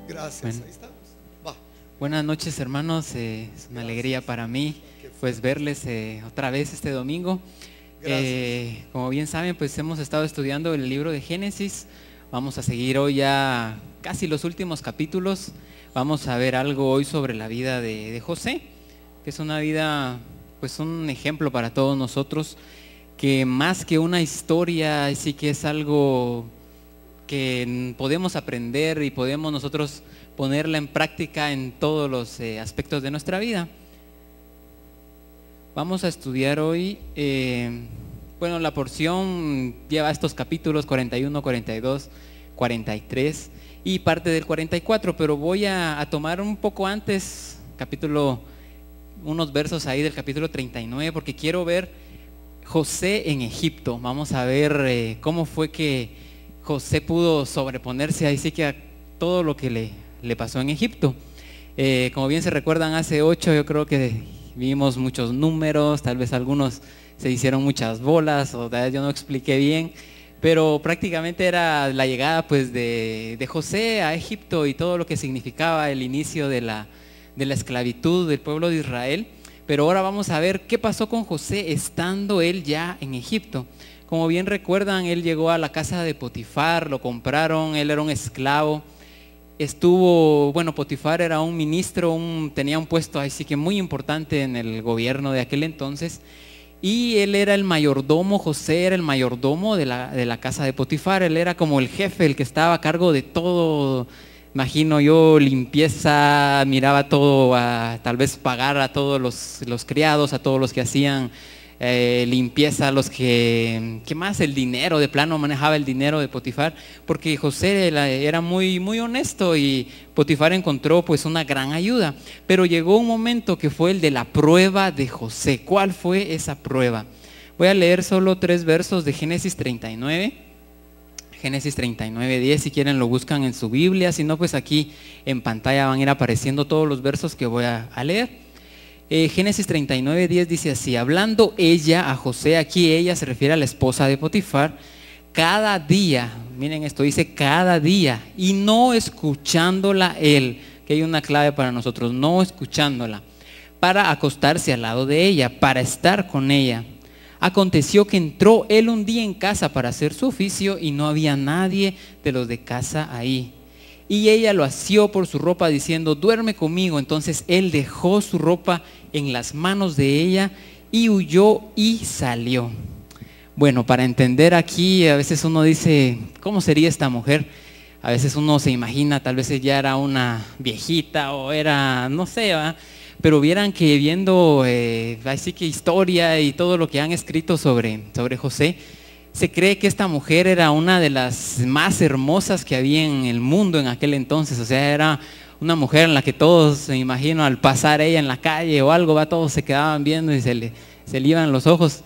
Gracias, Bueno, ahí estamos. Va. buenas noches, hermanos. Es una alegría para mí pues verles otra vez este domingo. Como bien saben, pues hemos estado estudiando el libro de Génesis. Vamos a seguir hoy ya casi los últimos capítulos. Vamos a ver algo hoy sobre la vida de José, que es una vida, pues un ejemplo para todos nosotros, que más que una historia, sí que es algo que podemos aprender y podemos nosotros ponerla en práctica en todos los aspectos de nuestra vida. Vamos a estudiar hoy, bueno, la porción lleva estos capítulos 41, 42, 43 y parte del 44, pero voy a tomar un poco antes, unos versos ahí del capítulo 39, porque quiero ver José en Egipto. Vamos a ver cómo fue que José pudo sobreponerse ahí sí que a todo lo que le pasó en Egipto. Como bien se recuerdan, hace 8 yo creo que vimos muchos números, tal vez algunos se hicieron muchas bolas, o tal vez yo no expliqué bien, pero prácticamente era la llegada pues de José a Egipto y todo lo que significaba el inicio de la esclavitud del pueblo de Israel. Pero ahora vamos a ver qué pasó con José estando él ya en Egipto. Como bien recuerdan, él llegó a la casa de Potifar, lo compraron, él era un esclavo. Potifar era un ministro, tenía un puesto así que muy importante en el gobierno de aquel entonces. Y él era el mayordomo, José era el mayordomo de la casa de Potifar. Él era como el jefe, el que estaba a cargo de todo. Imagino yo, limpieza, miraba todo, tal vez pagar a todos los criados, a todos los que hacían limpieza, los que más el dinero, de plano manejaba el dinero de Potifar, porque José era muy, muy honesto y Potifar encontró pues una gran ayuda. Pero llegó un momento que fue el de la prueba de José. ¿Cuál fue esa prueba? Voy a leer solo 3 versos de Génesis 39. Génesis 39, 10, si quieren lo buscan en su Biblia, si no pues aquí en pantalla van a ir apareciendo todos los versos que voy a leer. Génesis 39, 10 dice así: hablando ella a José, aquí ella se refiere a la esposa de Potifar, cada día, miren esto, dice cada día, y no escuchándola él, que hay una clave para nosotros, no escuchándola, para acostarse al lado de ella, para estar con ella. Aconteció que entró él un día en casa para hacer su oficio y no había nadie de los de casa ahí. Y ella lo asió por su ropa diciendo: duerme conmigo. Entonces él dejó su ropa en las manos de ella y huyó y salió. Bueno, para entender aquí, a veces uno dice, ¿cómo sería esta mujer? A veces uno se imagina, tal vez ella era una viejita o era, no sé, ¿verdad? Pero vieran que viendo así que historia y todo lo que han escrito sobre José, se cree que esta mujer era una de las más hermosas que había en el mundo en aquel entonces. O sea, era una mujer en la que todos, me imagino, al pasar ella en la calle o algo, todos se quedaban viendo y se le iban los ojos.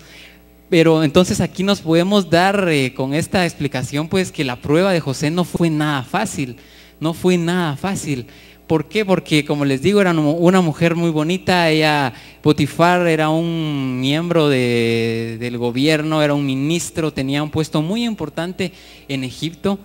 Pero entonces aquí nos podemos dar con esta explicación pues que la prueba de José no fue nada fácil, no fue nada fácil. ¿Por qué? Porque como les digo, era una mujer muy bonita. Ella, Potifar, era un miembro del gobierno, era un ministro, tenía un puesto muy importante en Egipto.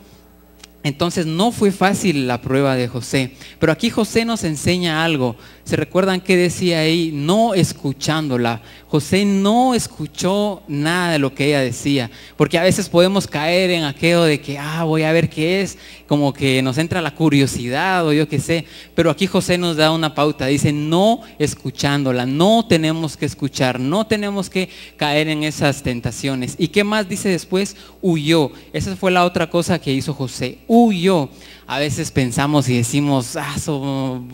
Entonces no fue fácil la prueba de José. Pero aquí José nos enseña algo. ¿Se recuerdan qué decía ahí? No escuchándola. José no escuchó nada de lo que ella decía. Porque a veces podemos caer en aquello de que, voy a ver qué es. Como que nos entra la curiosidad o yo qué sé. Pero aquí José nos da una pauta. Dice, no escuchándola. No tenemos que escuchar. No tenemos que caer en esas tentaciones. ¿Y qué más dice después? Huyó. Esa fue la otra cosa que hizo José. Huyó. A veces pensamos y decimos,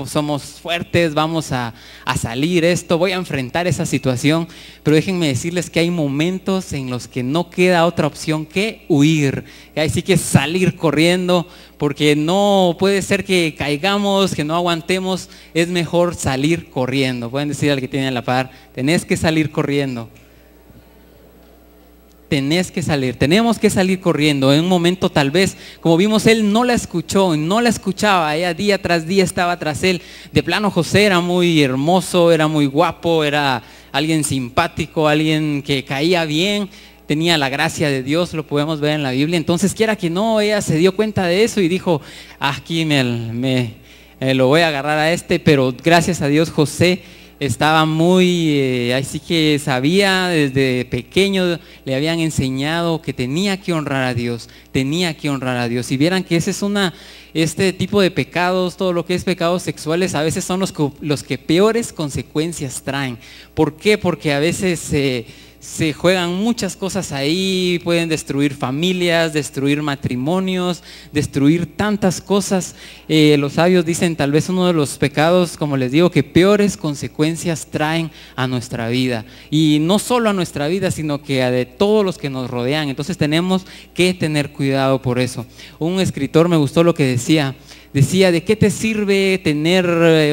somos fuertes, vamos a salir voy a enfrentar esa situación. Pero déjenme decirles que hay momentos en los que no queda otra opción que huir. Hay sí que salir corriendo, porque no puede ser que caigamos, que no aguantemos. Es mejor salir corriendo. Pueden decir al que tiene a la par, tenés que salir corriendo. Tenés que salir, tenemos que salir corriendo. En un momento tal vez, como vimos, él no la escuchó, no la escuchaba. Ella día tras día estaba tras él. De plano José era muy hermoso, era muy guapo, era alguien simpático, alguien que caía bien. tenía la gracia de Dios, lo podemos ver en la Biblia. Entonces, quiera que no, ella se dio cuenta de eso y dijo, aquí me lo voy a agarrar a este, pero gracias a Dios José estaba muy, así que sabía desde pequeño, le habían enseñado que tenía que honrar a Dios, tenía que honrar a Dios. Y vieran que ese es este tipo de pecados, todo lo que es pecados sexuales, a veces son los que peores consecuencias traen. ¿Por qué? Porque a veces se juegan muchas cosas ahí, pueden destruir familias, destruir matrimonios, destruir tantas cosas. Los sabios dicen tal vez uno de los pecados, como les digo, que peores consecuencias traen a nuestra vida. Y no solo a nuestra vida, sino que a de todos los que nos rodean. Entonces tenemos que tener cuidado por eso. Un escritor me gustó lo que decía, ¿de qué te sirve tener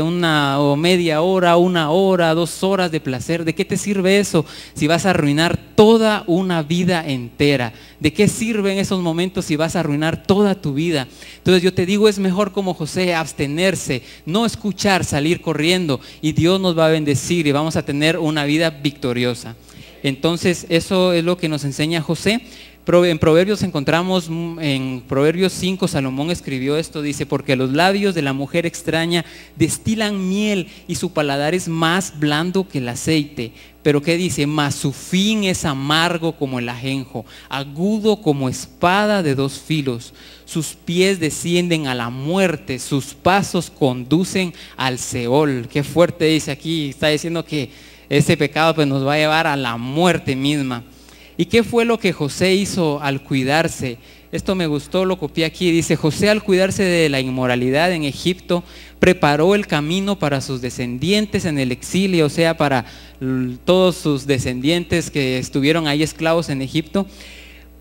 una o media hora, 1 hora, 2 horas de placer? ¿De qué te sirve eso si vas a arruinar toda una vida entera? ¿De qué sirve en esos momentos si vas a arruinar toda tu vida? Entonces yo te digo, es mejor como José abstenerse, no escuchar, salir corriendo, y Dios nos va a bendecir y vamos a tener una vida victoriosa. Entonces eso es lo que nos enseña José. En Proverbios encontramos, en Proverbios 5, Salomón escribió esto, dice, porque los labios de la mujer extraña destilan miel y su paladar es más blando que el aceite. Pero ¿qué dice? Mas su fin es amargo como el ajenjo, agudo como espada de 2 filos. Sus pies descienden a la muerte, sus pasos conducen al Seol. Qué fuerte dice aquí, está diciendo que ese pecado pues nos va a llevar a la muerte misma. ¿Y qué fue lo que José hizo al cuidarse? Esto me gustó, lo copié aquí. Dice, José al cuidarse de la inmoralidad en Egipto, preparó el camino para sus descendientes en el exilio, o sea, para todos sus descendientes que estuvieron ahí esclavos en Egipto,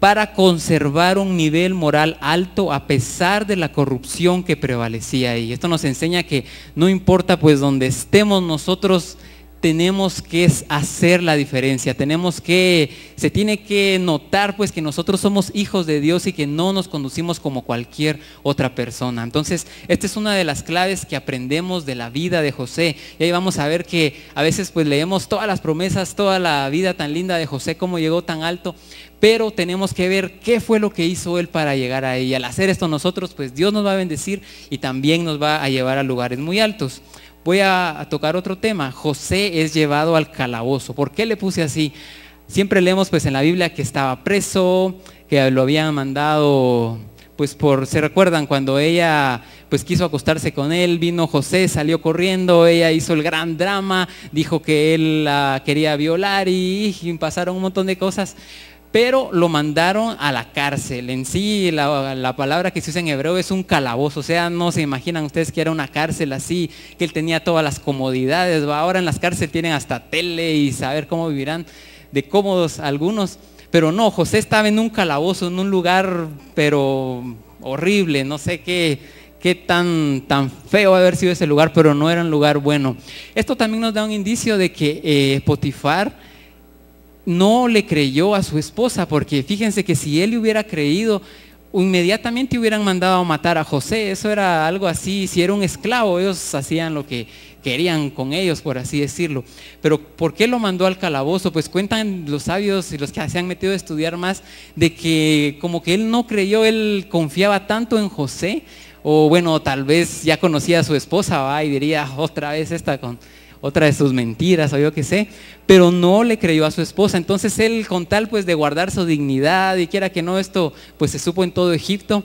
para conservar un nivel moral alto a pesar de la corrupción que prevalecía ahí. Esto nos enseña que no importa pues donde estemos nosotros, tenemos que hacer la diferencia, se tiene que notar pues que nosotros somos hijos de Dios y que no nos conducimos como cualquier otra persona. Entonces, esta es una de las claves que aprendemos de la vida de José. Y ahí vamos a ver que a veces pues leemos todas las promesas, toda la vida tan linda de José, cómo llegó tan alto, pero tenemos que ver qué fue lo que hizo él para llegar ahí. Al hacer esto nosotros, pues Dios nos va a bendecir y también nos va a llevar a lugares muy altos. Voy a tocar otro tema. José es llevado al calabozo. ¿Por qué le puse así? Siempre leemos pues en la Biblia que estaba preso, que lo habían mandado, pues se recuerdan cuando ella pues quiso acostarse con él, vino José, salió corriendo, ella hizo el gran drama, dijo que él la quería violar y pasaron un montón de cosas. Pero lo mandaron a la cárcel. En sí, la palabra que se usa en hebreo es un calabozo. O sea, no se imaginan ustedes que era una cárcel así, que él tenía todas las comodidades. Ahora en las cárceles tienen hasta tele y saber cómo vivirán de cómodos algunos. Pero no, José estaba en un calabozo, en un lugar, pero horrible. No sé qué tan feo haber sido ese lugar, pero no era un lugar bueno. Esto también nos da un indicio de que Potifar no le creyó a su esposa, porque fíjense que si él le hubiera creído, inmediatamente hubieran mandado a matar a José. Eso era algo así, si era un esclavo, ellos hacían lo que querían con ellos, por así decirlo. Pero ¿por qué lo mandó al calabozo? Pues cuentan los sabios y los que se han metido a estudiar más, de que como que él no creyó, él confiaba tanto en José, o bueno, tal vez ya conocía a su esposa, y diría, otra vez esta con otra de sus mentiras o yo qué sé, pero no le creyó a su esposa. Entonces él, con tal pues de guardar su dignidad, y quiera que no, esto pues se supo en todo Egipto,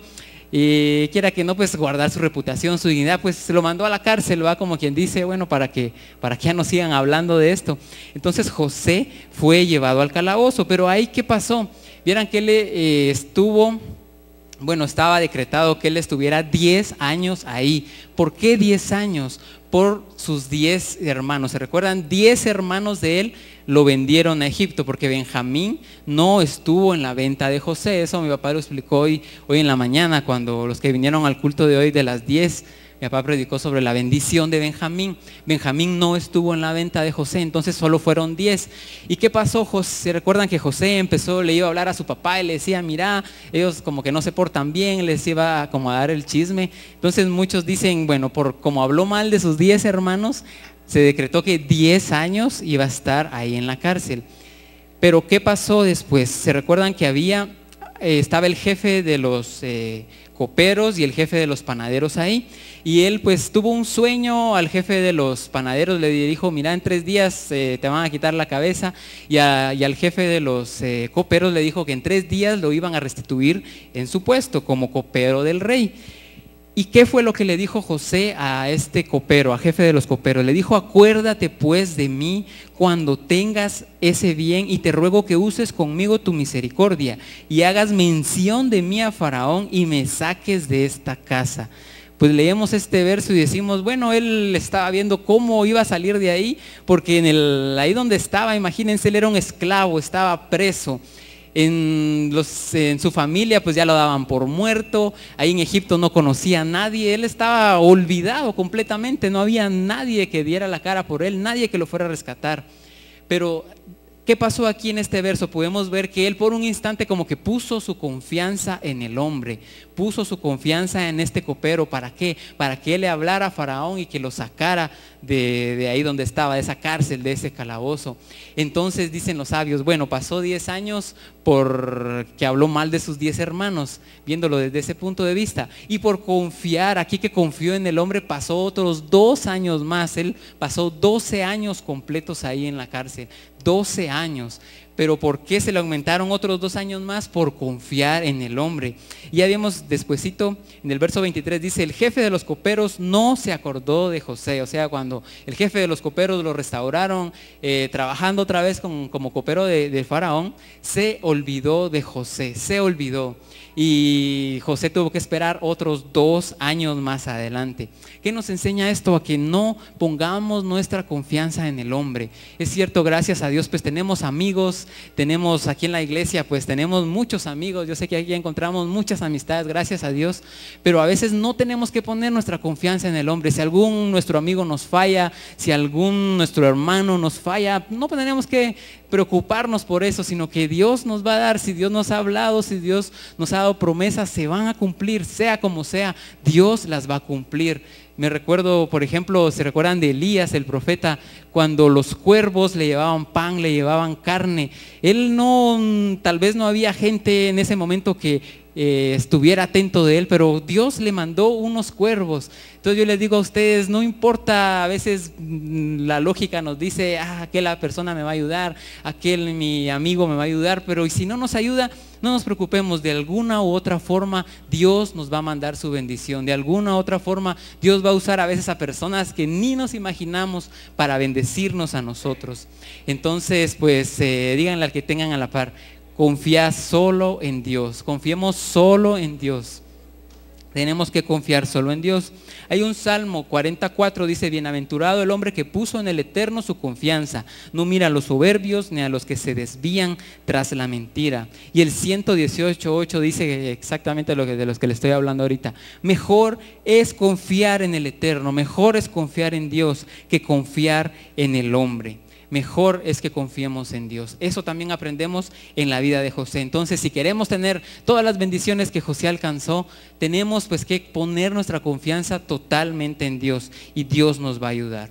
y quiera que no, pues guardar su reputación, su dignidad, pues se lo mandó a la cárcel, como quien dice, bueno, para que ya no sigan hablando de esto. Entonces José fue llevado al calabozo. Pero ahí, ¿qué pasó? Vieran que él estaba decretado que él estuviera 10 años ahí. ¿Por qué 10 años? Por sus 10 hermanos. ¿Se recuerdan? 10 hermanos de él lo vendieron a Egipto, porque Benjamín no estuvo en la venta de José. Eso mi papá lo explicó hoy en la mañana, cuando los que vinieron al culto de hoy de las 10, mi papá predicó sobre la bendición de Benjamín. Benjamín no estuvo en la venta de José, entonces solo fueron 10. ¿Y qué pasó? ¿Se recuerdan que José le iba a hablar a su papá y le decía, mira, ellos como que no se portan bien, les iba como a dar el chisme? Entonces muchos dicen, bueno, como habló mal de sus 10 hermanos, se decretó que 10 años iba a estar ahí en la cárcel. Pero ¿qué pasó después? Se recuerdan que estaba el jefe de los coperos y el jefe de los panaderos ahí, y él pues tuvo un sueño. Al jefe de los panaderos le dijo, mira, en 3 días te van a quitar la cabeza, y al jefe de los coperos le dijo que en 3 días lo iban a restituir en su puesto como copero del rey. ¿Y qué fue lo que le dijo José a este copero, a jefe de los coperos? Le dijo, acuérdate pues de mí cuando tengas ese bien, y te ruego que uses conmigo tu misericordia y hagas mención de mí a Faraón y me saques de esta casa. Pues leemos este verso y decimos, bueno, él estaba viendo cómo iba a salir de ahí, porque ahí donde estaba, imagínense, él era un esclavo, estaba preso. En su familia pues ya lo daban por muerto, ahí en Egipto no conocía a nadie, él estaba olvidado completamente, no había nadie que diera la cara por él, nadie que lo fuera a rescatar. Pero ¿qué pasó aquí en este verso? Podemos ver que él por un instante como que puso su confianza en el hombre, puso su confianza en este copero. ¿Para qué? Para que él le hablara a Faraón y que lo sacara de ahí donde estaba, de esa cárcel, de ese calabozo. Entonces dicen los sabios, bueno, pasó 10 años porque habló mal de sus 10 hermanos, viéndolo desde ese punto de vista, y por confiar, aquí que confió en el hombre, pasó otros 2 años más. Él pasó 12 años completos ahí en la cárcel, 12 años. Pero ¿por qué se le aumentaron otros 2 años más? Por confiar en el hombre. Y ya vimos despuesito, en el verso 23 dice, el jefe de los coperos no se acordó de José. O sea, cuando el jefe de los coperos lo restauraron, trabajando otra vez como copero de Faraón, se olvidó de José, se olvidó. Y José tuvo que esperar otros 2 años más adelante. ¿Qué nos enseña esto? A que no pongamos nuestra confianza en el hombre. Es cierto, gracias a Dios pues tenemos amigos, tenemos aquí en la iglesia pues tenemos muchos amigos. Yo sé que aquí encontramos muchas amistades, gracias a Dios, pero a veces no tenemos que poner nuestra confianza en el hombre. Si nuestro amigo nos falla, si nuestro hermano nos falla, no tenemos que preocuparnos por eso, sino que Dios nos va a dar. Si Dios nos ha hablado, si Dios nos ha dado promesas, se van a cumplir, sea como sea, Dios las va a cumplir. Me recuerdo, por ejemplo, ¿se recuerdan de Elías, el profeta? Cuando los cuervos le llevaban pan, le llevaban carne, tal vez no había gente en ese momento que estuviera atento de él, pero Dios le mandó unos cuervos. Entonces yo les digo a ustedes, no importa, a veces la lógica nos dice, aquella persona me va a ayudar, mi amigo me va a ayudar, pero y si no nos ayuda, no nos preocupemos, de alguna u otra forma Dios nos va a mandar su bendición, de alguna u otra forma Dios va a usar a veces a personas que ni nos imaginamos para bendecirnos a nosotros. Entonces pues díganle al que tengan a la par, confía solo en Dios, confiemos solo en Dios. Tenemos que confiar solo en Dios. Hay un Salmo 44, dice, bienaventurado el hombre que puso en el Eterno su confianza, no mira a los soberbios ni a los que se desvían tras la mentira. Y el 118:8 dice exactamente de los que le estoy hablando ahorita. Mejor es confiar en el Eterno, mejor es confiar en Dios que confiar en el hombre. Mejor es que confiemos en Dios. Eso también aprendemos en la vida de José. Entonces, si queremos tener todas las bendiciones que José alcanzó, tenemos pues que poner nuestra confianza totalmente en Dios, y Dios nos va a ayudar.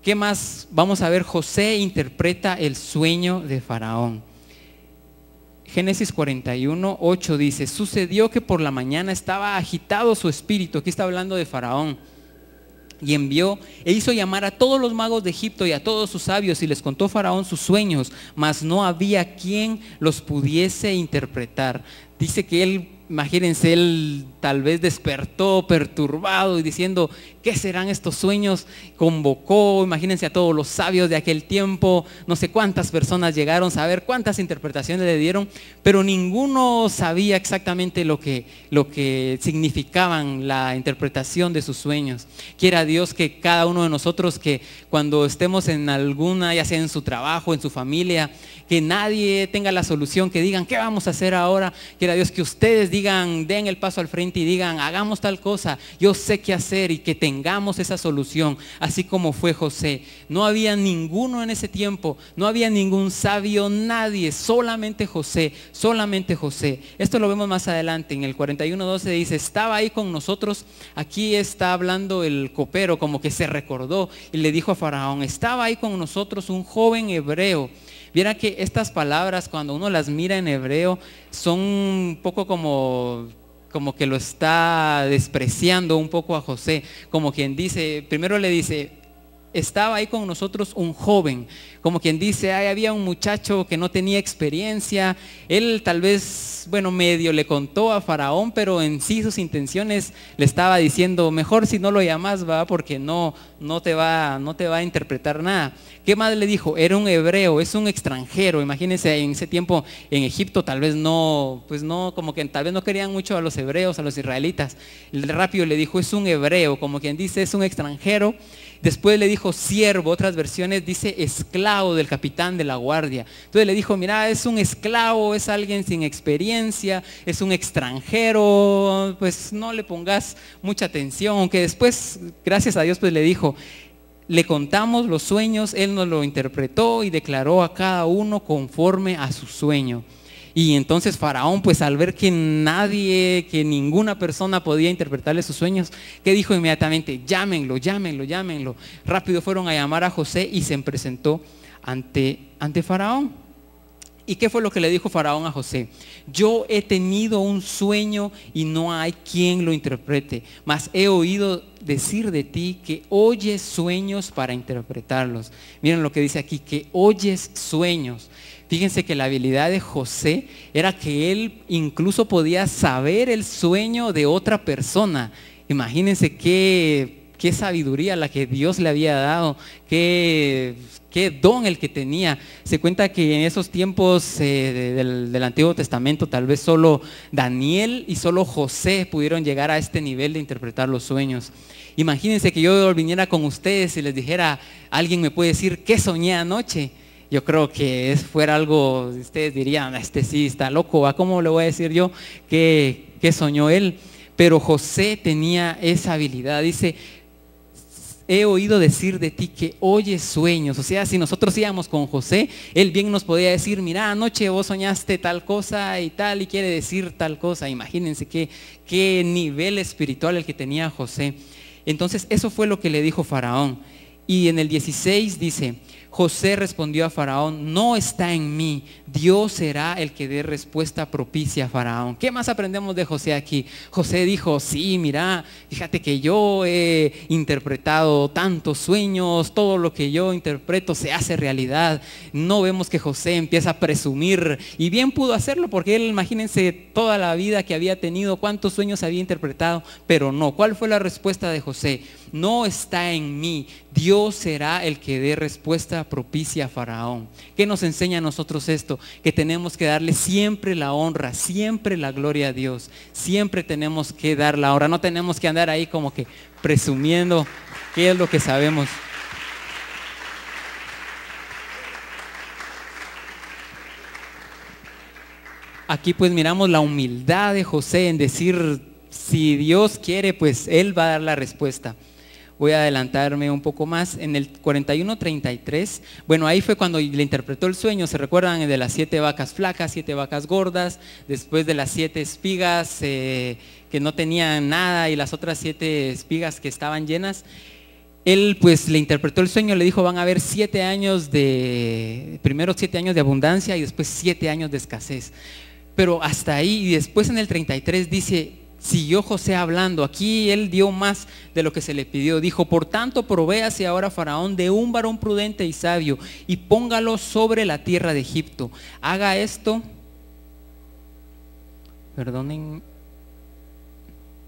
¿Qué más? Vamos a ver, José interpreta el sueño de Faraón. Génesis 41:8 dice, sucedió que por la mañana estaba agitado su espíritu. Aquí está hablando de Faraón. Y envió e hizo llamar a todos los magos de Egipto y a todos sus sabios, y les contó Faraón sus sueños, mas no había quien los pudiese interpretar. Dice que él, imagínense, él tal vez despertó perturbado y diciendo, ¿qué serán estos sueños? Convocó, imagínense, a todos los sabios de aquel tiempo, no sé cuántas personas llegaron a saber, cuántas interpretaciones le dieron, pero ninguno sabía exactamente lo que significaban la interpretación de sus sueños. Quiera Dios que cada uno de nosotros, que cuando estemos en alguna, ya sea en su trabajo, en su familia, que nadie tenga la solución, que digan, ¿qué vamos a hacer ahora? Quiera Dios que ustedes digan, den el paso al frente y digan, hagamos tal cosa, yo sé qué hacer, y que tengamos esa solución, así como fue José. No había ninguno en ese tiempo, no había ningún sabio, nadie, solamente José, solamente José. Esto lo vemos más adelante, en el 41:12 dice, estaba ahí con nosotros. Aquí está hablando el copero, como que se recordó y le dijo a Faraón, estaba ahí con nosotros un joven hebreo, Viera que estas palabras, cuando uno las mira en hebreo, son un poco como que lo está despreciando un poco a José, como quien dice, primero le dice, estaba ahí con nosotros un joven, como quien dice, ahí había un muchacho que no tenía experiencia, él tal vez, bueno, medio le contó a Faraón, pero en sí sus intenciones le estaba diciendo, mejor si no lo llamas, va, porque no te va a interpretar nada. ¿Qué más le dijo? Era un hebreo, es un extranjero. Imagínense, en ese tiempo en Egipto tal vez no, como que tal vez no querían mucho a los hebreos, a los israelitas. Rápido le dijo, es un hebreo, como quien dice, es un extranjero. Después le dijo siervo, otras versiones dice esclavo del capitán de la guardia. Entonces le dijo, mira, es un esclavo, es alguien sin experiencia, es un extranjero, pues no le pongas mucha atención. Aunque después, gracias a Dios, pues le dijo, le contamos los sueños, él nos lo interpretó y declaró a cada uno conforme a su sueño. Y entonces Faraón, pues al ver que ninguna persona podía interpretarle sus sueños, ¿qué dijo inmediatamente? Llámenlo. Rápido fueron a llamar a José y se presentó ante Faraón. ¿Y qué fue lo que le dijo Faraón a José? Yo he tenido un sueño y no hay quien lo interprete, mas he oído decir de ti que oyes sueños para interpretarlos. Miren lo que dice aquí, que oyes sueños. Fíjense que la habilidad de José era que él incluso podía saber el sueño de otra persona. Imagínense qué sabiduría la que Dios le había dado, qué don el que tenía. Se cuenta que en esos tiempos del Antiguo Testamento tal vez solo Daniel y solo José pudieron llegar a este nivel de interpretar los sueños. Imagínense que yo viniera con ustedes y les dijera, alguien me puede decir, ¿qué soñé anoche? Yo creo que fuera algo, ustedes dirían, este sí está loco, ¿a cómo le voy a decir yo qué soñó él? Pero José tenía esa habilidad, dice, he oído decir de ti que oyes sueños. O sea, si nosotros íbamos con José, él bien nos podía decir, mira, anoche vos soñaste tal cosa y tal, y quiere decir tal cosa. Imagínense qué nivel espiritual el que tenía José. Entonces, eso fue lo que le dijo Faraón. Y en el 16 dice, José respondió a Faraón, no está en mí, Dios será el que dé respuesta propicia a Faraón. ¿Qué más aprendemos de José aquí? José dijo, sí, mira, fíjate que yo he interpretado tantos sueños, todo lo que yo interpreto se hace realidad. No vemos que José empieza a presumir, y bien pudo hacerlo porque él, imagínense toda la vida que había tenido, cuántos sueños había interpretado, pero no. ¿Cuál fue la respuesta de José? No está en mí, Dios será el que dé respuesta propicia a Faraón. ¿Qué nos enseña a nosotros esto? Que tenemos que darle siempre la honra, siempre la gloria a Dios. Siempre tenemos que dar la honra. No tenemos que andar ahí como que presumiendo qué es lo que sabemos. Aquí pues miramos la humildad de José en decir, si Dios quiere, pues Él va a dar la respuesta. Voy a adelantarme un poco más. En el 41:33, bueno, ahí fue cuando le interpretó el sueño. ¿Se recuerdan de las 7 vacas flacas, 7 vacas gordas? Después de las 7 espigas que no tenían nada y las otras 7 espigas que estaban llenas. Él pues le interpretó el sueño, le dijo, van a haber 7 años primero 7 años de abundancia y después 7 años de escasez. Pero hasta ahí, y después en el 33 dice, siguió José hablando, aquí él dio más de lo que se le pidió, dijo, por tanto provéase ahora Faraón de un varón prudente y sabio y póngalo sobre la tierra de Egipto. Haga esto, perdonen,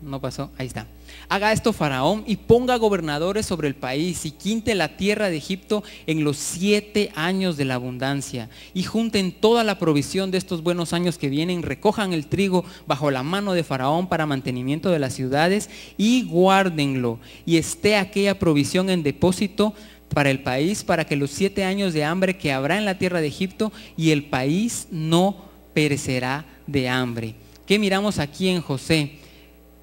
no pasó, ahí está. Haga esto Faraón y ponga gobernadores sobre el país y quinte la tierra de Egipto en los 7 años de la abundancia y junten toda la provisión de estos buenos años que vienen, recojan el trigo bajo la mano de Faraón para mantenimiento de las ciudades y guárdenlo y esté aquella provisión en depósito para el país, para que los 7 años de hambre que habrá en la tierra de Egipto y el país no perecerá de hambre. ¿Qué miramos aquí en José?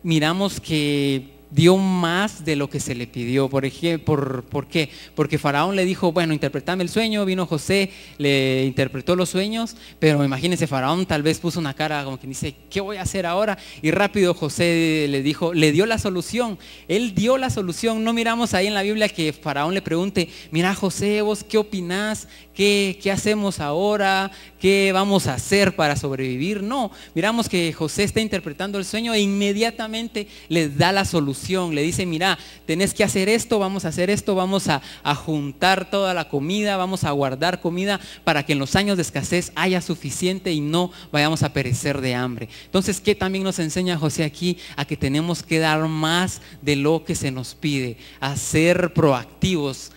Miramos que dio más de lo que se le pidió. ¿Por qué? Porque Faraón le dijo, bueno, interpretame el sueño. Vino José, le interpretó los sueños, pero imagínense, Faraón tal vez puso una cara como que dice, ¿qué voy a hacer ahora? Y rápido José le dijo, le dio la solución. Él dio la solución. No miramos ahí en la Biblia que Faraón le pregunte, mira José, ¿vos qué opinás? ¿Qué hacemos ahora? ¿Qué vamos a hacer para sobrevivir? No, miramos que José está interpretando el sueño e inmediatamente le da la solución. Le dice, mira, tenés que hacer esto, vamos a hacer esto, vamos a juntar toda la comida, vamos a guardar comida para que en los años de escasez haya suficiente y no vayamos a perecer de hambre. Entonces, ¿qué también nos enseña José aquí? A que tenemos que dar más de lo que se nos pide, a ser proactivos.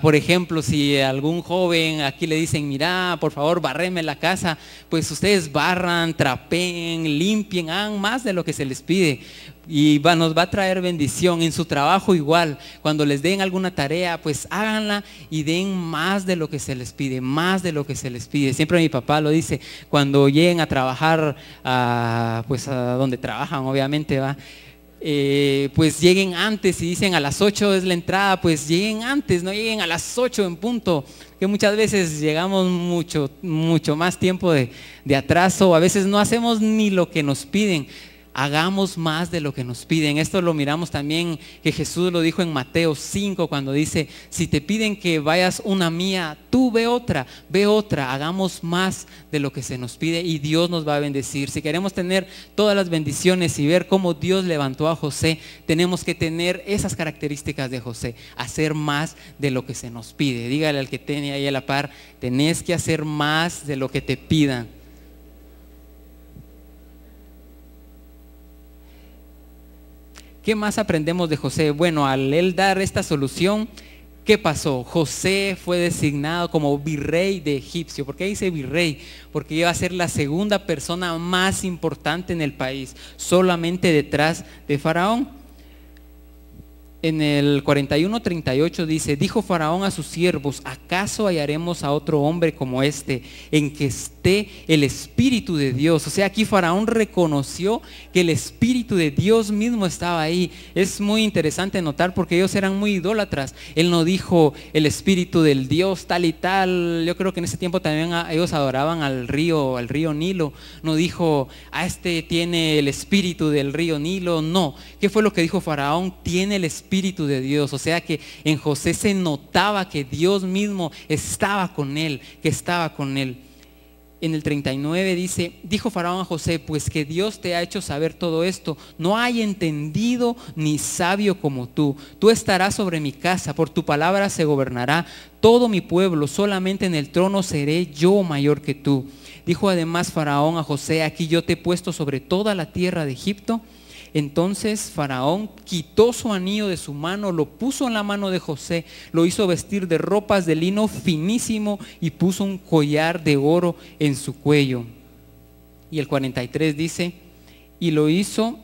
Por ejemplo, si algún joven aquí le dicen, mira, por favor, barreme la casa, pues ustedes barran, trapeen, limpien, hagan más de lo que se les pide y nos va a traer bendición. En su trabajo igual, cuando les den alguna tarea, pues háganla y den más de lo que se les pide, más de lo que se les pide. Siempre mi papá lo dice, cuando lleguen a trabajar, pues a donde trabajan, obviamente, pues lleguen antes. Y dicen a las 8 es la entrada, pues lleguen antes, no lleguen a las 8 en punto, que muchas veces llegamos mucho más tiempo de atraso, a veces no hacemos ni lo que nos piden. Hagamos más de lo que nos piden. Esto lo miramos también que Jesús lo dijo en Mateo 5 cuando dice, si te piden que vayas una mía, tú ve otra. Hagamos más de lo que se nos pide y Dios nos va a bendecir. Si queremos tener todas las bendiciones y ver cómo Dios levantó a José, tenemos que tener esas características de José, hacer más de lo que se nos pide. Dígale al que tiene ahí a la par, tenés que hacer más de lo que te pidan. ¿Qué más aprendemos de José? Bueno, al él dar esta solución, ¿qué pasó? José fue designado como virrey de Egipcio. ¿Por qué dice virrey? Porque iba a ser la segunda persona más importante en el país, solamente detrás de Faraón. En el 41:38 dice, dijo Faraón a sus siervos, ¿acaso hallaremos a otro hombre como este, en que esté el Espíritu de Dios? O sea, aquí Faraón reconoció que el Espíritu de Dios mismo estaba ahí. Es muy interesante notar porque ellos eran muy idólatras. Él no dijo el Espíritu del Dios tal y tal. Yo creo que en ese tiempo también ellos adoraban al río Nilo. No dijo, este tiene el Espíritu del río Nilo. No. ¿Qué fue lo que dijo Faraón? Tiene el Espíritu de Dios. O sea que en José se notaba que Dios mismo estaba con él, En el 39 dice, dijo Faraón a José, pues que Dios te ha hecho saber todo esto, no hay entendido ni sabio como tú. Tú estarás sobre mi casa, por tu palabra se gobernará todo mi pueblo, solamente en el trono seré yo mayor que tú. Dijo además Faraón a José, aquí yo te he puesto sobre toda la tierra de Egipto. Entonces Faraón quitó su anillo de su mano, lo puso en la mano de José, lo hizo vestir de ropas de lino finísimo y puso un collar de oro en su cuello. Y el 43 dice, y lo hizo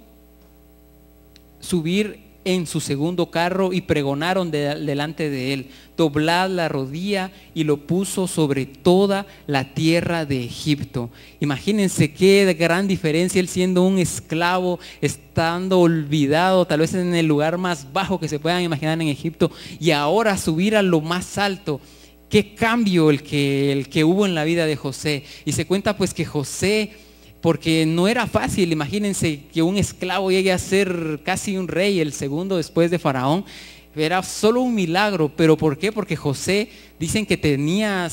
subir en su segundo carro y pregonaron delante de él, doblad la rodilla, y lo puso sobre toda la tierra de Egipto. Imagínense qué gran diferencia, él siendo un esclavo, estando olvidado tal vez en el lugar más bajo que se puedan imaginar en Egipto, y ahora subir a lo más alto. Qué cambio el que hubo en la vida de José. Y se cuenta pues que José, porque no era fácil, imagínense que un esclavo llegue a ser casi un rey, el segundo después de Faraón, era solo un milagro. ¿Pero por qué? Porque José, dicen que tenía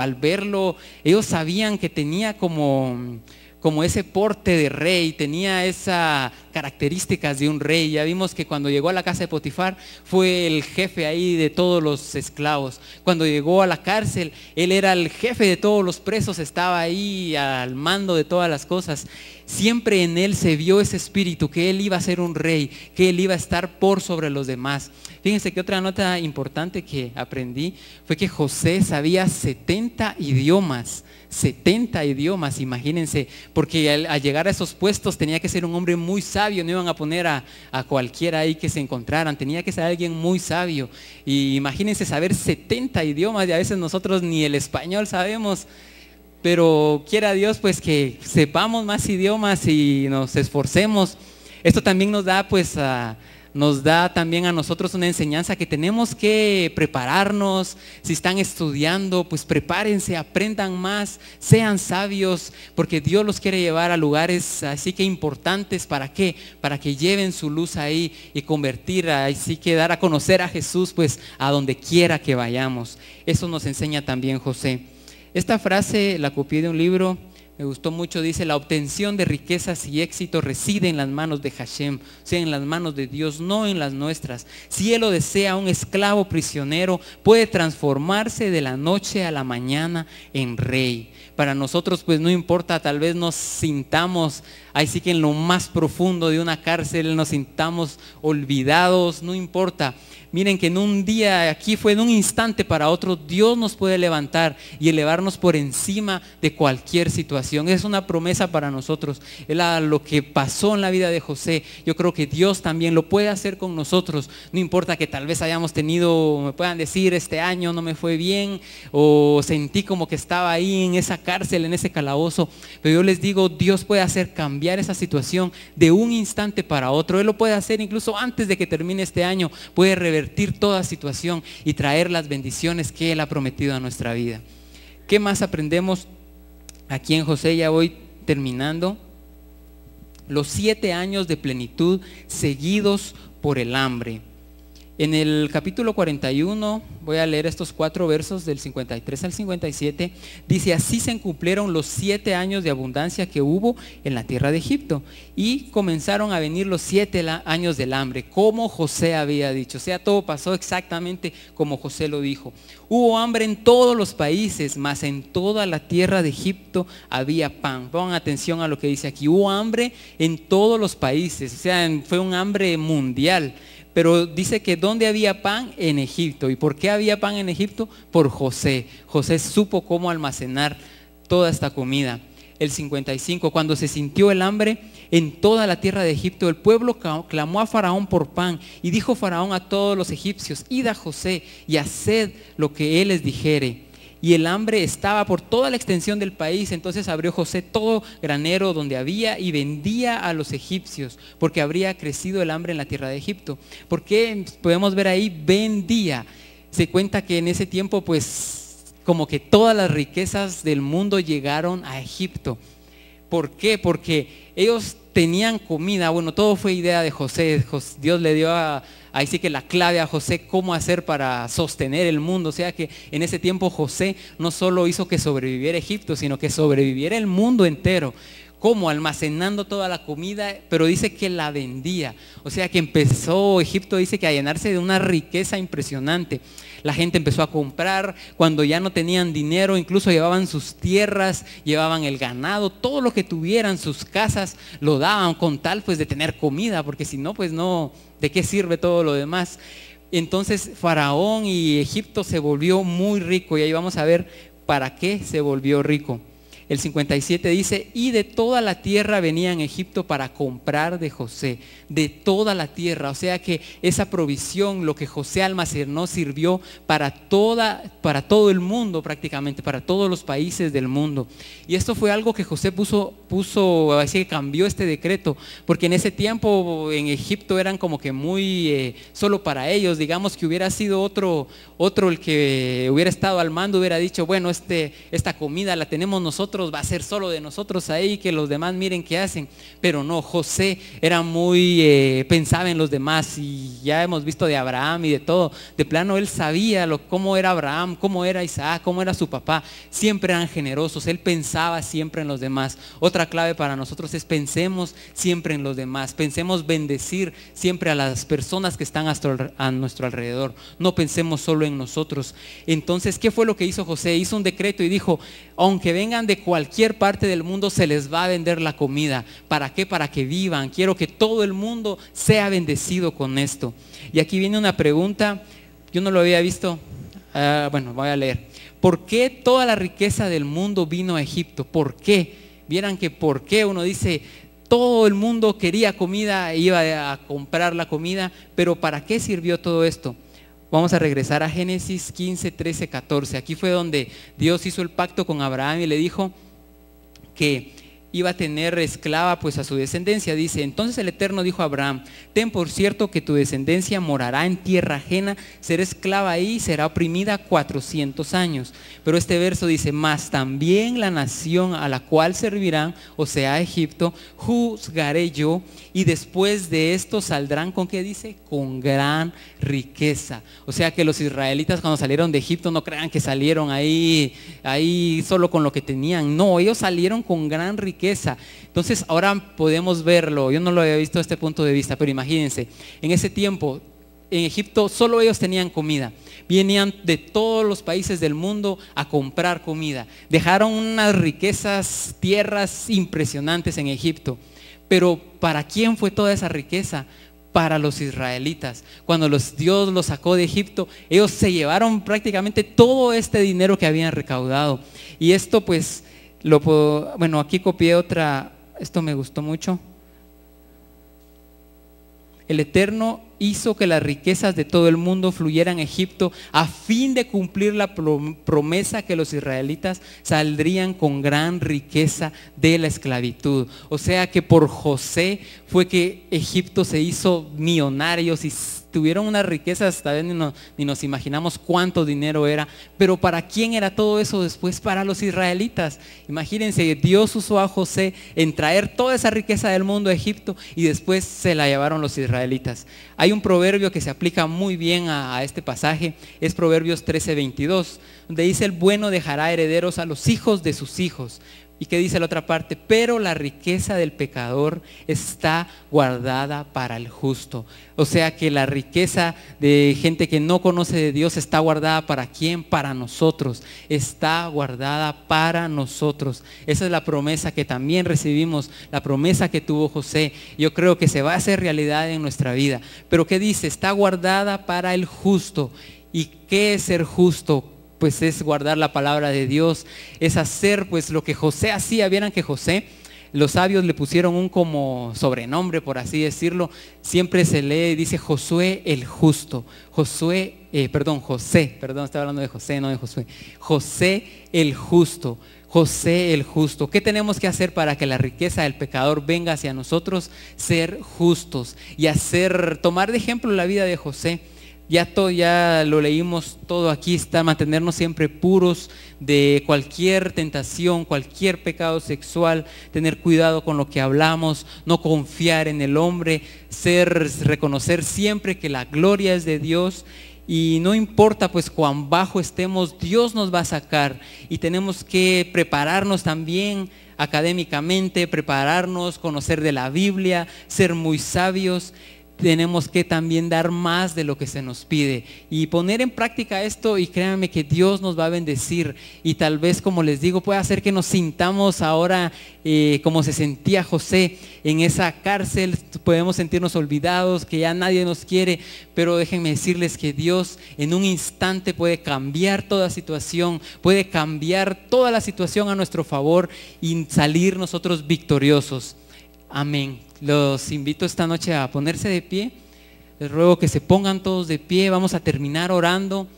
al verlo, ellos sabían que tenía como ese porte de rey, tenía esas características de un rey. Ya vimos que cuando llegó a la casa de Potifar fue el jefe ahí de todos los esclavos. Cuando llegó a la cárcel, él era el jefe de todos los presos, estaba ahí al mando de todas las cosas. Siempre en él se vio ese espíritu, que él iba a ser un rey, que él iba a estar por sobre los demás. Fíjense que otra nota importante que aprendí fue que José sabía 70 idiomas. 70 idiomas, imagínense, porque al llegar a esos puestos tenía que ser un hombre muy sabio, no iban a poner a cualquiera ahí que se encontraran, tenía que ser alguien muy sabio. Y imagínense saber 70 idiomas, y a veces nosotros ni el español sabemos, pero quiera Dios pues que sepamos más idiomas y nos esforcemos. Esto también nos da pues nos da también a nosotros una enseñanza que tenemos que prepararnos. Si están estudiando, pues prepárense, aprendan más, sean sabios, porque Dios los quiere llevar a lugares así que importantes. ¿Para qué? Para que lleven su luz ahí y convertir, así que dar a conocer a Jesús pues a donde quiera que vayamos. Eso nos enseña también José. Esta frase la copié de un libro, me gustó mucho, dice: la obtención de riquezas y éxito reside en las manos de Hashem, o sea, en las manos de Dios, no en las nuestras. Si Él lo desea, un esclavo prisionero puede transformarse de la noche a la mañana en rey. Para nosotros pues no importa, tal vez nos sintamos ahí sí que en lo más profundo de una cárcel, nos sintamos olvidados, no importa. Miren que en un día, aquí fue en un instante para otro, Dios nos puede levantar y elevarnos por encima de cualquier situación. Es una promesa para nosotros. Era lo que pasó en la vida de José. Yo creo que Dios también lo puede hacer con nosotros. No importa que tal vez hayamos tenido, me puedan decir, este año no me fue bien, o sentí como que estaba ahí en esa cárcel, en ese calabozo. Pero yo les digo, Dios puede hacer cambiar esa situación de un instante para otro. Él lo puede hacer incluso antes de que termine este año. Puede revertir toda situación y traer las bendiciones que Él ha prometido a nuestra vida. ¿Qué más aprendemos aquí en José? Ya voy terminando. Los 7 años de plenitud seguidos por el hambre. En el capítulo 41, voy a leer estos 4 versos del 53 al 57, dice: así se cumplieron los 7 años de abundancia que hubo en la tierra de Egipto, y comenzaron a venir los 7 años del hambre, como José había dicho. O sea, todo pasó exactamente como José lo dijo. Hubo hambre en todos los países, mas en toda la tierra de Egipto había pan. Pongan atención a lo que dice aquí: hubo hambre en todos los países, o sea, fue un hambre mundial. Pero dice que ¿dónde había pan? En Egipto. ¿Y por qué había pan en Egipto? Por José. José supo cómo almacenar toda esta comida. El 55, cuando se sintió el hambre en toda la tierra de Egipto, el pueblo clamó a Faraón por pan, y dijo Faraón a todos los egipcios: id a José y haced lo que él les dijere. Y el hambre estaba por toda la extensión del país. Entonces abrió José todo granero donde había y vendía a los egipcios, porque habría crecido el hambre en la tierra de Egipto. Porque podemos ver ahí, vendía. Se cuenta que en ese tiempo pues como que todas las riquezas del mundo llegaron a Egipto. ¿Por qué? Porque ellos tenían comida. Bueno, todo fue idea de José. Dios le dio ahí sí que la clave a José cómo hacer para sostener el mundo. O sea que en ese tiempo José no solo hizo que sobreviviera Egipto, sino que sobreviviera el mundo entero. ¿Cómo? Almacenando toda la comida, pero dice que la vendía. O sea que empezó Egipto, dice que a llenarse de una riqueza impresionante. La gente empezó a comprar cuando ya no tenían dinero, incluso llevaban sus tierras, llevaban el ganado, todo lo que tuvieran, sus casas, lo daban con tal pues de tener comida, porque si no, pues no, ¿de qué sirve todo lo demás? Entonces Faraón y Egipto se volvió muy rico, y ahí vamos a ver para qué se volvió rico. El 57 dice: y de toda la tierra venían a Egipto para comprar de José, de toda la tierra. O sea que esa provisión, lo que José almacenó, sirvió para todo el mundo prácticamente, para todos los países del mundo. Y esto fue algo que José puso, así que cambió este decreto, porque en ese tiempo en Egipto eran como que muy solo para ellos. Digamos que hubiera sido otro el que hubiera estado al mando, hubiera dicho: bueno, esta comida la tenemos nosotros, va a ser solo de nosotros ahí, que los demás miren qué hacen. Pero no, José era muy, pensaba en los demás, y ya hemos visto de Abraham y de todo. De plano él sabía cómo era Abraham, cómo era Isaac, cómo era su papá. Siempre eran generosos, él pensaba siempre en los demás. Otra clave para nosotros es: pensemos siempre en los demás, pensemos bendecir siempre a las personas que están a nuestro alrededor, no pensemos solo en nosotros. Entonces, ¿qué fue lo que hizo José? Hizo un decreto y dijo: aunque vengan de cualquier parte del mundo, se les va a vender la comida. ¿Para qué? Para que vivan. Quiero que todo el mundo sea bendecido con esto. Y aquí viene una pregunta, yo no lo había visto. Bueno, voy a leer. ¿Por qué toda la riqueza del mundo vino a Egipto? ¿Por qué? Vieran que por qué uno dice: todo el mundo quería comida, iba a comprar la comida, pero ¿para qué sirvió todo esto? Vamos a regresar a Génesis 15, 13, 14. Aquí fue donde Dios hizo el pacto con Abraham y le dijo que iba a tener esclava pues a su descendencia. Dice, entonces el Eterno dijo a Abraham, ten por cierto que tu descendencia morará en tierra ajena, será esclava ahí, será oprimida 400 años. Pero este verso dice, mas también la nación a la cual servirán, o sea Egipto, juzgaré yo, y después de esto saldrán, ¿con qué dice? Con gran riqueza. O sea que los israelitas cuando salieron de Egipto, no crean que salieron ahí solo con lo que tenían. No, ellos salieron con gran riqueza. Entonces ahora podemos verlo. Yo no lo había visto desde este punto de vista, pero imagínense, en ese tiempo en Egipto solo ellos tenían comida. Venían de todos los países del mundo a comprar comida. Dejaron unas riquezas, tierras impresionantes en Egipto. Pero ¿para quién fue toda esa riqueza? Para los israelitas. Cuando Dios los sacó de Egipto, ellos se llevaron prácticamente todo este dinero que habían recaudado. Y esto pues bueno, aquí copié otra, esto me gustó mucho. El Eterno hizo que las riquezas de todo el mundo fluyeran a Egipto a fin de cumplir la promesa que los israelitas saldrían con gran riqueza de la esclavitud. O sea que por José fue que Egipto se hizo millonarios y tuvieron unas riquezas, tal vez ni nos imaginamos cuánto dinero era, pero ¿para quién era todo eso después? Para los israelitas. Imagínense, Dios usó a José en traer toda esa riqueza del mundo a Egipto y después se la llevaron los israelitas. Hay un proverbio que se aplica muy bien a este pasaje, es Proverbios 13:22, donde dice, el bueno dejará herederos a los hijos de sus hijos. ¿Y qué dice la otra parte? Pero la riqueza del pecador está guardada para el justo. O sea que la riqueza de gente que no conoce de Dios está guardada ¿para quién? Para nosotros. Está guardada para nosotros. Esa es la promesa que también recibimos, la promesa que tuvo José. Yo creo que se va a hacer realidad en nuestra vida. Pero ¿qué dice? Está guardada para el justo. ¿Y qué es ser justo? Pues es guardar la palabra de Dios, es hacer pues lo que José hacía. Vieran que José, los sabios le pusieron un como sobrenombre, por así decirlo. Siempre se lee, dice Josué el justo. José, estaba hablando de José, no de Josué. José el justo. José el justo. ¿Qué tenemos que hacer para que la riqueza del pecador venga hacia nosotros? Ser justos y tomar de ejemplo la vida de José. Ya lo leímos todo aquí, está mantenernos siempre puros de cualquier tentación, cualquier pecado sexual, tener cuidado con lo que hablamos, no confiar en el hombre, reconocer siempre que la gloria es de Dios. Y no importa pues cuán bajo estemos, Dios nos va a sacar. Y tenemos que prepararnos también académicamente, prepararnos, conocer de la Biblia, ser muy sabios. Tenemos que también dar más de lo que se nos pide y poner en práctica esto, y créanme que Dios nos va a bendecir. Y tal vez, como les digo, puede hacer que nos sintamos ahora como se sentía José en esa cárcel. Podemos sentirnos olvidados, que ya nadie nos quiere, pero déjenme decirles que Dios en un instante puede cambiar toda situación, puede cambiar toda la situación a nuestro favor y salir nosotros victoriosos. Amén. Los invito esta noche a ponerse de pie. Les ruego que se pongan todos de pie. Vamos a terminar orando.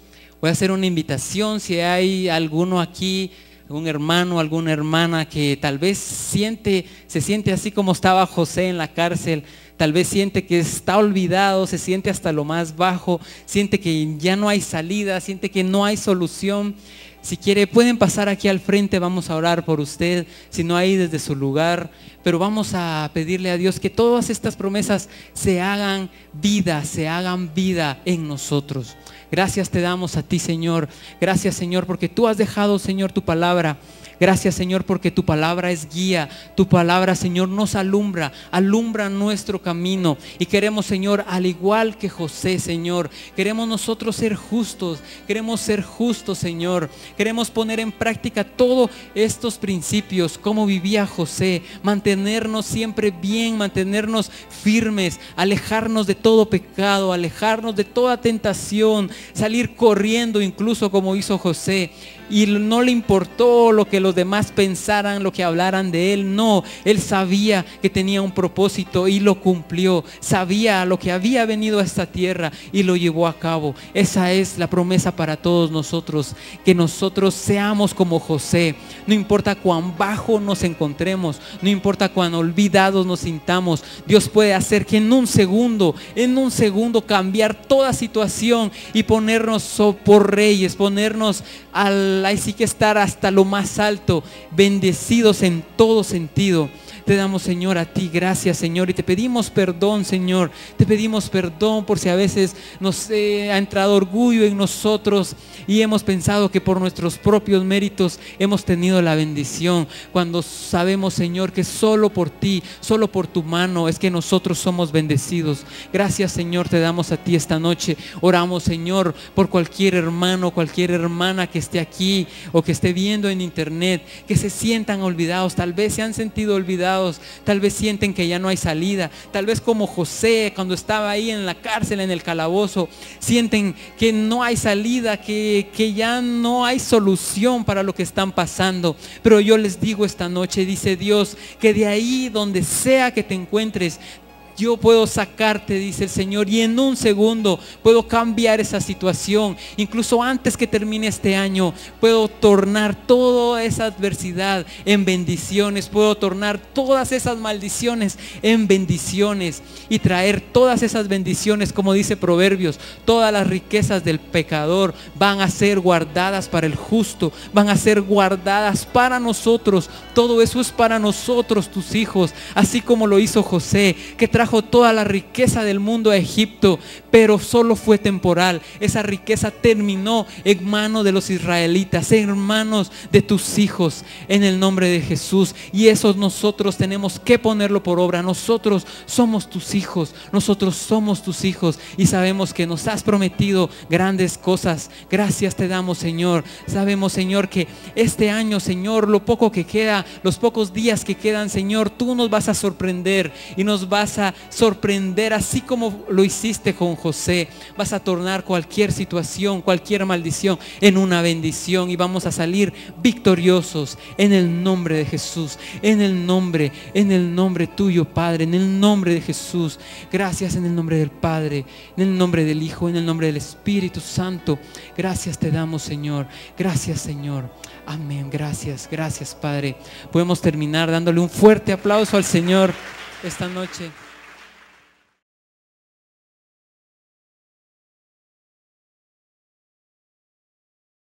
Voy a hacer una invitación. Si hay alguno aquí, algún hermano, alguna hermana que tal vez se siente así como estaba José en la cárcel. Tal vez siente que está olvidado, se siente hasta lo más bajo, siente que ya no hay salida, siente que no hay solución. Si quiere, pueden pasar aquí al frente, vamos a orar por usted, si no ahí desde su lugar, pero vamos a pedirle a Dios que todas estas promesas se hagan vida en nosotros. Gracias te damos a ti, Señor. Gracias, Señor, porque tú has dejado, Señor, tu palabra. Gracias, Señor, porque tu palabra es guía. Tu palabra, Señor, nos alumbra nuestro camino. Y queremos, Señor, al igual que José, Señor, queremos nosotros ser justos. Queremos ser justos, Señor. Queremos poner en práctica todos estos principios, como vivía José. Mantenernos siempre bien, mantenernos firmes, alejarnos de todo pecado, alejarnos de toda tentación, salir corriendo incluso como hizo José. y no le importó lo que los demás pensaran, lo que hablaran de él. No, él sabía que tenía un propósito y lo cumplió. Sabía lo que había venido a esta tierra y lo llevó a cabo. Esa es la promesa para todos nosotros, que nosotros seamos como José. No importa cuán bajo nos encontremos, no importa cuán olvidados nos sintamos, Dios puede hacer que en un segundo cambiar toda situación y ponernos por reyes, ponernos ahí sí que estar hasta lo más alto, bendecidos en todo sentido. Te damos, Señor, a ti gracias, Señor, y te pedimos perdón, Señor. Te pedimos perdón por si a veces nos ha entrado orgullo en nosotros y hemos pensado que por nuestros propios méritos hemos tenido la bendición, cuando sabemos, Señor, que solo por ti, solo por tu mano es que nosotros somos bendecidos. Gracias, Señor, te damos a ti esta noche. Oramos, Señor, por cualquier hermano, cualquier hermana que esté aquí o que esté viendo en internet, que se sientan olvidados. Tal vez se han sentido olvidados, tal vez sienten que ya no hay salida, tal vez como José cuando estaba ahí en la cárcel, en el calabozo, sienten que no hay salida, que ya no hay solución para lo que están pasando. Pero yo les digo esta noche, dice Dios, que de ahí donde sea que te encuentres, yo puedo sacarte, dice el Señor, y en un segundo puedo cambiar esa situación. Incluso antes que termine este año, puedo tornar toda esa adversidad en bendiciones, puedo tornar todas esas maldiciones en bendiciones y traer todas esas bendiciones, como dice Proverbios. Todas las riquezas del pecador van a ser guardadas para el justo, van a ser guardadas para nosotros. Todo eso es para nosotros, tus hijos, así como lo hizo José, que trajo toda la riqueza del mundo a Egipto, pero solo fue temporal. Esa riqueza terminó en manos de los israelitas, en manos de tus hijos, en el nombre de Jesús. Y eso nosotros tenemos que ponerlo por obra. Nosotros somos tus hijos, nosotros somos tus hijos y sabemos que nos has prometido grandes cosas. Gracias te damos, Señor. Sabemos, Señor, que este año, Señor, lo poco que queda, los pocos días que quedan, Señor, tú nos vas a sorprender y nos vas a sorprender, así como lo hiciste con José. Vas a tornar cualquier situación, cualquier maldición en una bendición, y vamos a salir victoriosos en el nombre de Jesús, en el nombre tuyo, Padre, en el nombre de Jesús. Gracias, en el nombre del Padre, en el nombre del Hijo, en el nombre del Espíritu Santo. Gracias te damos, Señor. Gracias, Señor. Amén. Gracias, Padre. Podemos terminar dándole un fuerte aplauso al Señor esta noche.